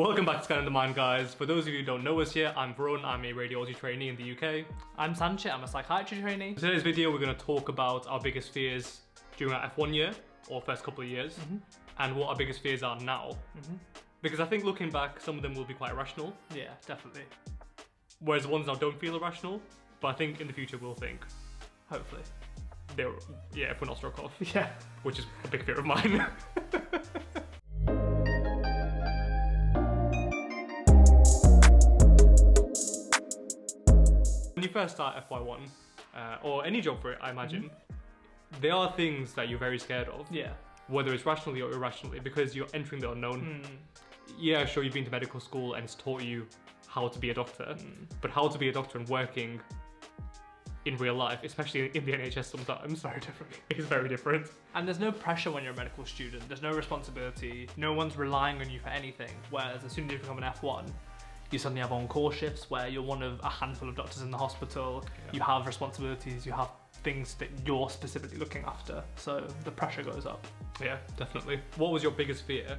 Welcome back to Scanning the Mind, guys. For those of you who don't know us yet, I'm Varun, I'm a radiology trainee in the UK. I'm Sanchit, I'm a psychiatry trainee. In today's video, we're going to talk about our biggest fears during our F1 year, or first couple of years, and what our biggest fears are now. Because I think looking back, some of them will be quite irrational. Yeah, definitely. Whereas the ones now don't feel irrational, but I think in the future we'll think. Hopefully. If we're not struck off. Yeah. Which is a big fear of mine. When you first start FY1, or any job for it, I imagine, there are things that you're very scared of. Yeah. Whether it's rationally or irrationally, because you're entering the unknown. Yeah, sure, you've been to medical school and it's taught you how to be a doctor, but how to be a doctor and working in real life, especially in the NHS sometimes, Very different. is very different. And there's no pressure when you're a medical student. There's no responsibility. No one's relying on you for anything. Whereas as soon as you become an F1, you suddenly have on-call shifts where you're one of a handful of doctors in the hospital. Yeah. You have responsibilities, you have things that you're specifically looking after. So the pressure goes up. Yeah, definitely. What was your biggest fear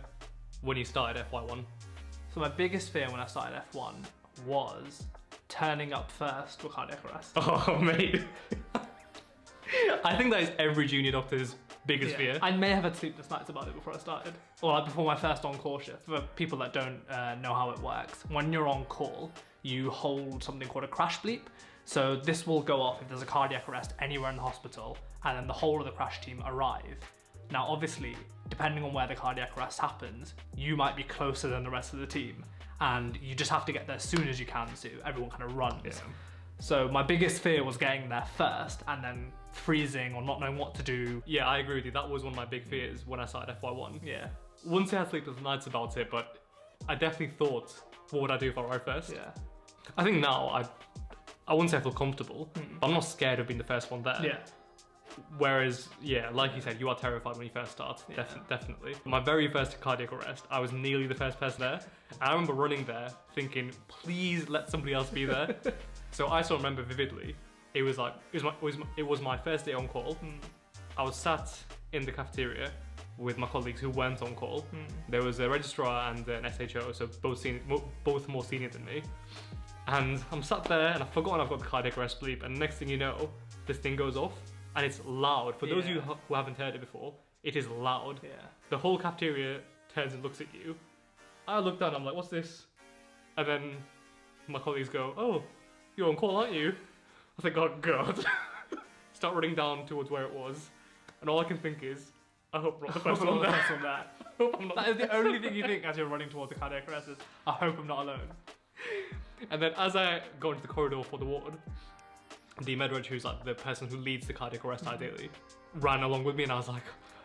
when you started FY1? So my biggest fear when I started F1 was turning up first for cardiac arrest. Oh, mate. I think that is every junior doctor's biggest fear. I may have had sleepless nights about it before I started. Or like before my first on-call shift. For people that don't know how it works, when you're on call, you hold something called a crash bleep. So this will go off if there's a cardiac arrest anywhere in the hospital, and then the whole of the crash team arrive. Now, obviously, depending on where the cardiac arrest happens, you might be closer than the rest of the team, and you just have to get there as soon as you can, so everyone kind of runs. Yeah. So my biggest fear was getting there first and then freezing or not knowing what to do. Yeah, I agree with you. That was one of my big fears when I started FY1. Yeah. Once I had sleepless nights about it, but I definitely thought, what would I do if I arrived first? Yeah. I think now, I wouldn't say I feel comfortable, but I'm not scared of being the first one there. Yeah. Whereas, yeah, like you said, you are terrified when you first start, definitely. My very first cardiac arrest, I was nearly the first person there. And I remember running there thinking, please let somebody else be there. So I still remember vividly, it was my first day on call. I was sat in the cafeteria with my colleagues who weren't on call. There was a registrar and an SHO, so both more senior than me. And I'm sat there and I've forgotten I've got the cardiac arrest bleep, and next thing you know, this thing goes off and it's loud. For those of you who haven't heard it before, it is loud. Yeah. The whole cafeteria turns and looks at you. I look down, I'm like, what's this? And then my colleagues go, oh, you're on call, aren't you? I think, oh God. Start running down towards where it was. And all I can think is, I hope I'm not the first one there. That is the only thing you think as you're running towards the cardiac arrest is, I hope I'm not alone. And then as I go into the corridor for the ward, the med-reg, who's like the person who leads the cardiac arrest ideally, ran along with me, and I was like,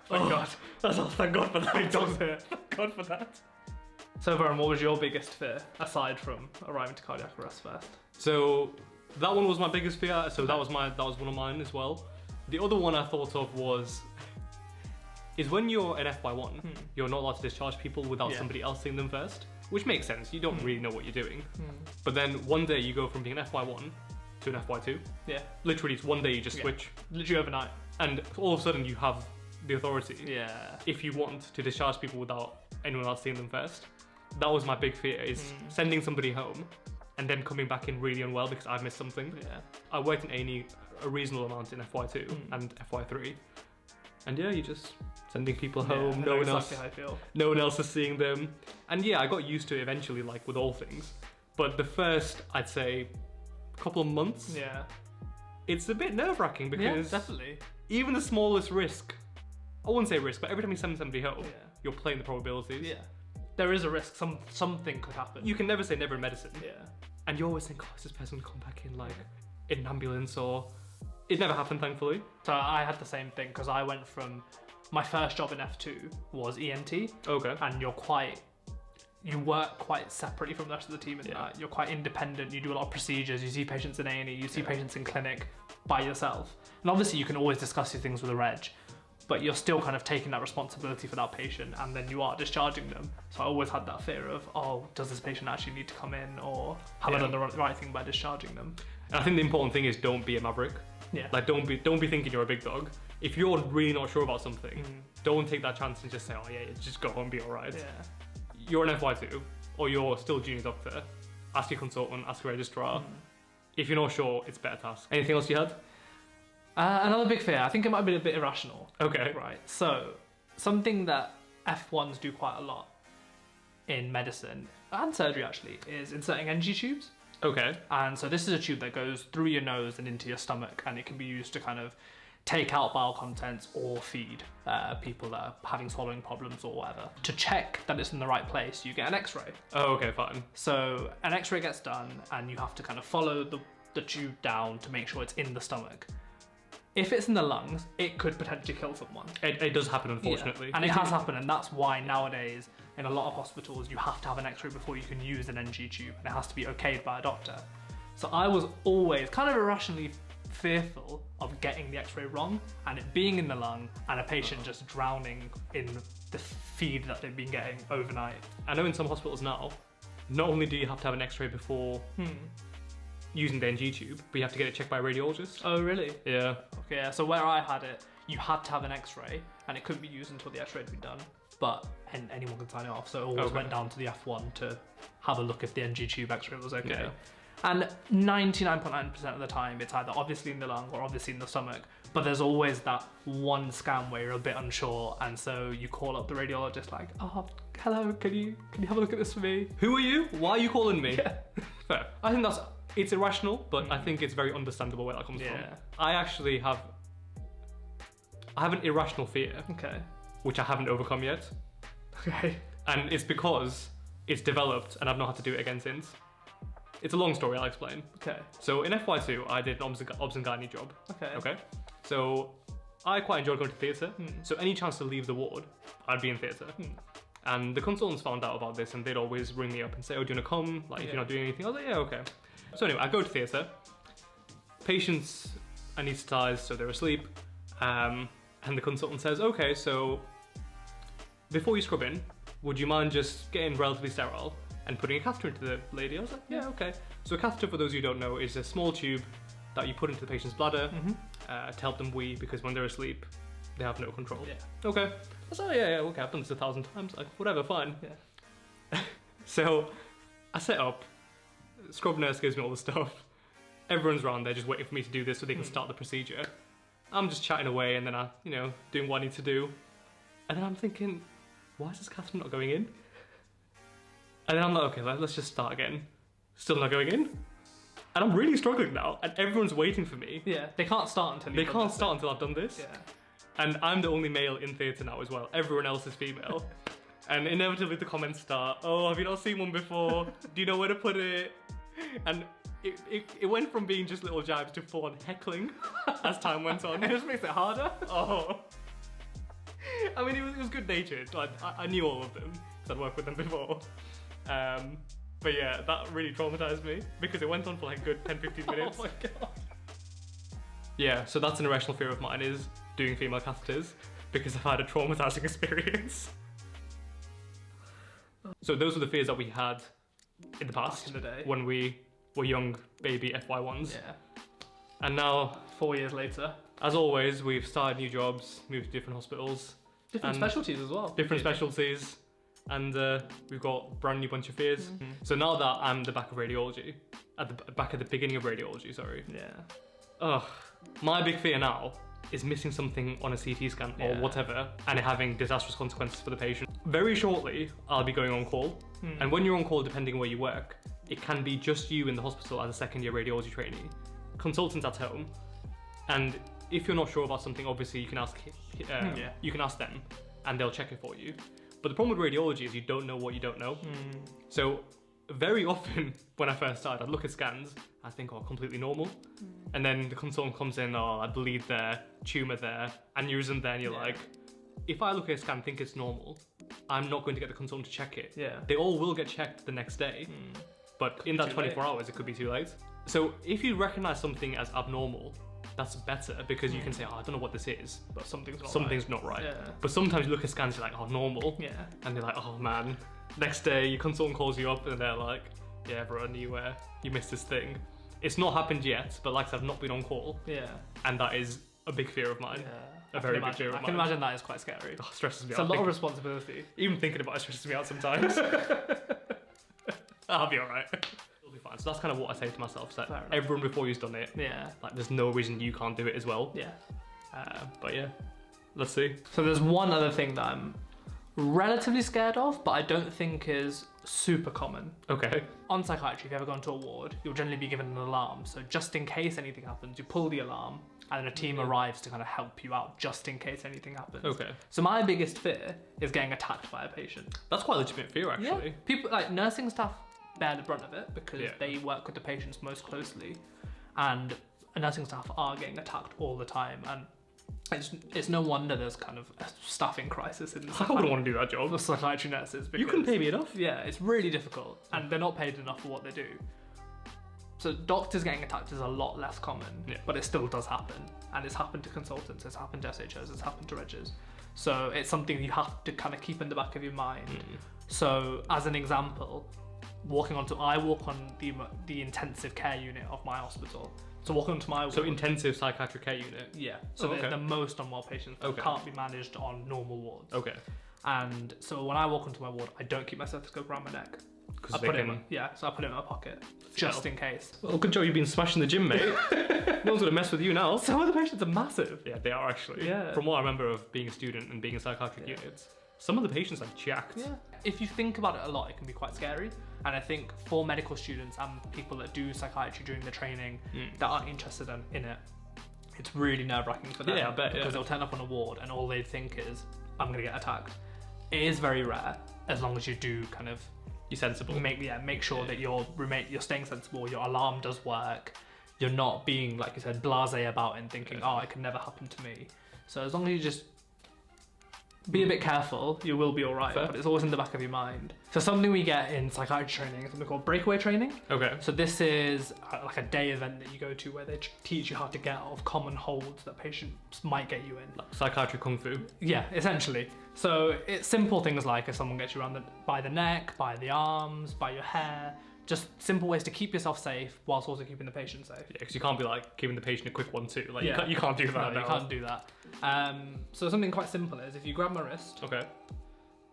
thank God. Thank God for that. Big dogs here. Thank God for that. So Varun, what was your biggest fear, aside from arriving to cardiac arrest first? So that one was my biggest fear, so that was one of mine as well. The other one I thought of is when you're an FY1, you're not allowed to discharge people without somebody else seeing them first, which makes sense. You don't really know what you're doing. But then one day you go from being an FY1 to an FY2. Yeah. Literally, it's one day you just switch. Literally overnight. And all of a sudden you have the authority. Yeah. If you want to discharge people without anyone else seeing them first. That was my big fear, is sending somebody home and then coming back in really unwell because I've missed something. Yeah. I worked in A&E a reasonable amount in FY2 and FY3. And yeah, you're just sending people home, no one else is seeing them. And yeah, I got used to it eventually, like with all things. But the first, I'd say, couple of months, it's a bit nerve-wracking because definitely. Even the smallest risk, I wouldn't say risk, but every time you send somebody home, you're playing the probabilities. Yeah. There is a risk, something could happen. You can never say never in medicine. Yeah. And you always think, oh, is this person come back in like in an ambulance, or... It never happened, thankfully. So I had the same thing, because I went from... My first job in F2 was ENT. Okay. And you work quite separately from the rest of the team in that. You're quite independent, you do a lot of procedures, you see patients in A&E, you see patients in clinic by yourself. And obviously you can always discuss these things with a reg, but you're still kind of taking that responsibility for that patient, and then you are discharging them. So I always had that fear of, oh, does this patient actually need to come in, or have I done the right thing by discharging them? And I think the important thing is, don't be a maverick. Yeah. Like, don't be thinking you're a big dog. If you're really not sure about something, don't take that chance and just say, oh yeah, just go home and be alright. Yeah. You're an FY2, or you're still a junior doctor, ask your consultant, ask your registrar. If you're not sure, it's better to ask. Anything else you had? Another big fear. I think it might be a bit irrational. Okay. Right. So, something that F1s do quite a lot in medicine and surgery actually is inserting NG tubes. Okay. And so this is a tube that goes through your nose and into your stomach, and it can be used to kind of take out bile contents or feed people that are having swallowing problems or whatever. To check that it's in the right place, you get an X-ray. Oh, okay, fine. So an X-ray gets done, and you have to kind of follow the tube down to make sure it's in the stomach. If it's in the lungs, it could potentially kill someone. It does happen, unfortunately. Yeah. And it has happened, and that's why nowadays in a lot of hospitals you have to have an X-ray before you can use an NG tube, and it has to be okayed by a doctor. So I was always kind of irrationally fearful of getting the X-ray wrong and it being in the lung and a patient just drowning in the feed that they've been getting overnight. I know in some hospitals now, not only do you have to have an X-ray before using the NG tube, but you have to get it checked by a radiologist. Oh, really? Yeah. Okay, yeah. So where I had it, you had to have an X-ray and it couldn't be used until the X-ray had been done. But anyone could sign it off, so it always went down to the F1 to have a look if the NG tube X-ray was okay. Yeah. And 99.9% of the time, it's either obviously in the lung or obviously in the stomach. But there's always that one scan where you're a bit unsure, and so you call up the radiologist like, "Oh, hello, can you have a look at this for me?" Who are you? Why are you calling me? Yeah. Fair. I think it's irrational, but I think it's very understandable where that comes from. I actually have an irrational fear, Okay. which I haven't overcome yet. Okay. And it's because it's developed and I've not had to do it again since. It's a long story, I'll explain. Okay. So in FY2, I did an obs and gynae job. Okay. So I quite enjoyed going to theatre. So any chance to leave the ward, I'd be in theatre. And the consultants found out about this and they'd always ring me up and say, "Oh, do you want to come? Like, if you're not doing anything." I was like, "Yeah, okay." So anyway, I go to theatre. Patients anaesthetised, so they're asleep. And the consultant says, "Okay, so before you scrub in, would you mind just getting relatively sterile and putting a catheter into the lady?" I was like, "Yeah, okay." So a catheter, for those who don't know, is a small tube that you put into the patient's bladder to help them wee, because when they're asleep, they have no control. Yeah. Okay. I was like, yeah, okay, I've done this 1,000 times. Like, whatever, fine. Yeah. So I set up, scrub nurse gives me all the stuff. Everyone's around there just waiting for me to do this so they can start the procedure. I'm just chatting away and then doing what I need to do. And then I'm thinking, why is this catheter not going in? And then I'm like, okay, let's just start again. Still not going in? And I'm really struggling now, and everyone's waiting for me. Yeah. They can't start until They can't start until I've done this. Yeah. And I'm the only male in theatre now as well. Everyone else is female. And inevitably the comments start, "Oh, have you not seen one before? Do you know where to put it?" And it went from being just little jabs to full on heckling as time went on. It just makes it harder. Oh. I mean, it was good natured. Like, I knew all of them, because I'd worked with them before. But yeah, that really traumatized me, because it went on for like a good 10-15 minutes. Oh my god. Yeah, so that's an irrational fear of mine, is doing female catheters, because I've had a traumatizing experience. So those were the fears that we had in the past, Back in the day. when we were young baby FY1s. Yeah. And now, 4 years later. as always, we've started new jobs, moved to different hospitals. Different And specialties as well. Different specialties. And we've got a brand new bunch of fears. So now that I'm the back of radiology, back at the beginning of radiology, sorry. Yeah. Ugh, my big fear now is missing something on a CT scan or whatever, and it having disastrous consequences for the patient. Very shortly, I'll be going on call. And when you're on call, depending on where you work, it can be just you in the hospital as a second-year radiology trainee, consultants at home. And if you're not sure about something, obviously you can ask you can ask them, and they'll check it for you. But the problem with radiology is you don't know what you don't know. So very often when I first started, I'd look at scans, I think, "Oh, completely normal." And then the consultant comes in, "Oh, I bleed there, tumour there, aneurysm there," and you're like, if I look at a scan and think it's normal, I'm not going to get the consultant to check it. Yeah. They all will get checked the next day, but in that 24 hours, it could be too late. So if you recognise something as abnormal, that's better, because you can say, "Oh, I don't know what this is, But something's not right." Yeah. But sometimes you look at scans, you're like, "Oh, normal." Yeah. And they're like, "Oh man." Next day, your consultant calls you up and they're like, "Yeah, everyone, you missed this thing." It's not happened yet, but like I said, I've not been on call. Yeah. And that is a big fear of mine. Yeah. A very big fear of I mine. can imagine that is quite scary. Oh, stresses me It's out. a lot of responsibility. Even thinking about it stresses me out sometimes. I'll be alright. It'll be fine. So that's kind of what I say to myself. So Fair enough. everyone before you's done it, Yeah. like there's no reason you can't do it as well. Yeah. But yeah, let's see. So there's one other thing that I'm relatively scared of, but I don't think is super common. Okay. On psychiatry, if you ever go into a ward, you'll generally be given an alarm. So just in case anything happens, you pull the alarm and then a team arrives to kind of help you out just in case anything happens. Okay. So my biggest fear is getting attacked by a patient. That's quite a legitimate fear, actually. People like nursing staff bear the brunt of it because Yeah. they work with the patients most closely, and nursing staff are getting attacked all the time, and it's no wonder there's kind of a staffing crisis in I wouldn't want to do that job. for psychiatry nurses. Because, You couldn't pay me enough. Yeah, it's really difficult, and they're not paid enough for what they do. So doctors getting attacked is a lot less common, but it still does happen, and it's happened to consultants, it's happened to SHOs, it's happened to regs. So it's something you have to kind of keep in the back of your mind. So as an example, I walk on the intensive care unit of my hospital. So walking onto my So ward, intensive psychiatric care unit. yeah. So okay. they're the most unwell patients that Okay. can't be managed on normal wards. Okay. And so when I walk onto my ward, I don't keep my stethoscope around my neck. Because I they put it can. so I put it in my pocket just in case. Well, good job you've been smashing the gym, mate. No one's gonna mess with you now. Some of the patients are massive. Yeah, they are actually. Yeah. From what I remember of being a student and being in psychiatric units, some of the patients are jacked. Yeah. If you think about it a lot, it can be quite scary. And I think for medical students and people that do psychiatry during the training that aren't interested in it, it's really nerve-wracking for them. Yeah, I bet, because they'll turn up on a ward and all they think is, I'm going to get attacked. It is very rare, as long as you do kind of You're sensible. make sure that you're staying sensible, your alarm does work, you're not being, like you said, blasé about it and thinking, oh, it can never happen to me. So as long as you just be a bit careful, you will be all right. Fair. But it's always in the back of your mind. So something we get in psychiatry training is something called breakaway training. Okay. So this is like a day event that you go to where they teach you how to get out of common holds that patients might get you in. Like psychiatry kung fu. Yeah, essentially. So it's simple things like if someone gets you around by the neck, by the arms, by your hair, just simple ways to keep yourself safe whilst also keeping the patient safe. Yeah, because you can't be like giving the patient a quick one too. Like Yeah. you can't do that. No, you can't do that. So something quite simple is if you grab my wrist. Okay.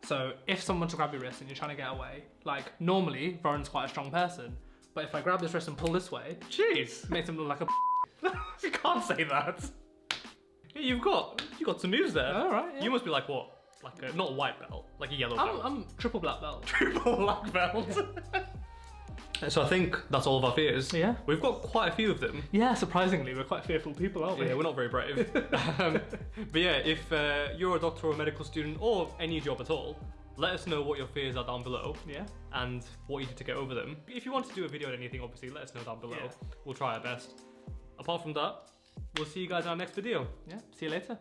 So if someone to grab your wrist and you're trying to get away, like normally Varun's quite a strong person, but if I grab this wrist and pull this way, Jeez. it makes him look like a. You can't say that. You've got some moves there. All right. Yeah. You must be like what? Like a not a white belt, like a yellow belt. I'm triple black belt. Triple black belt. So I think that's all of our fears. Yeah. We've got quite a few of them. Yeah, surprisingly, we're quite fearful people, aren't we? Yeah, we're not very brave. But yeah, if you're a doctor or a medical student or any job at all, let us know what your fears are down below. Yeah. And what you did to get over them. If you want to do a video on anything, obviously, let us know down below. Yeah. We'll try our best. Apart from that, we'll see you guys in our next video. Yeah. See you later.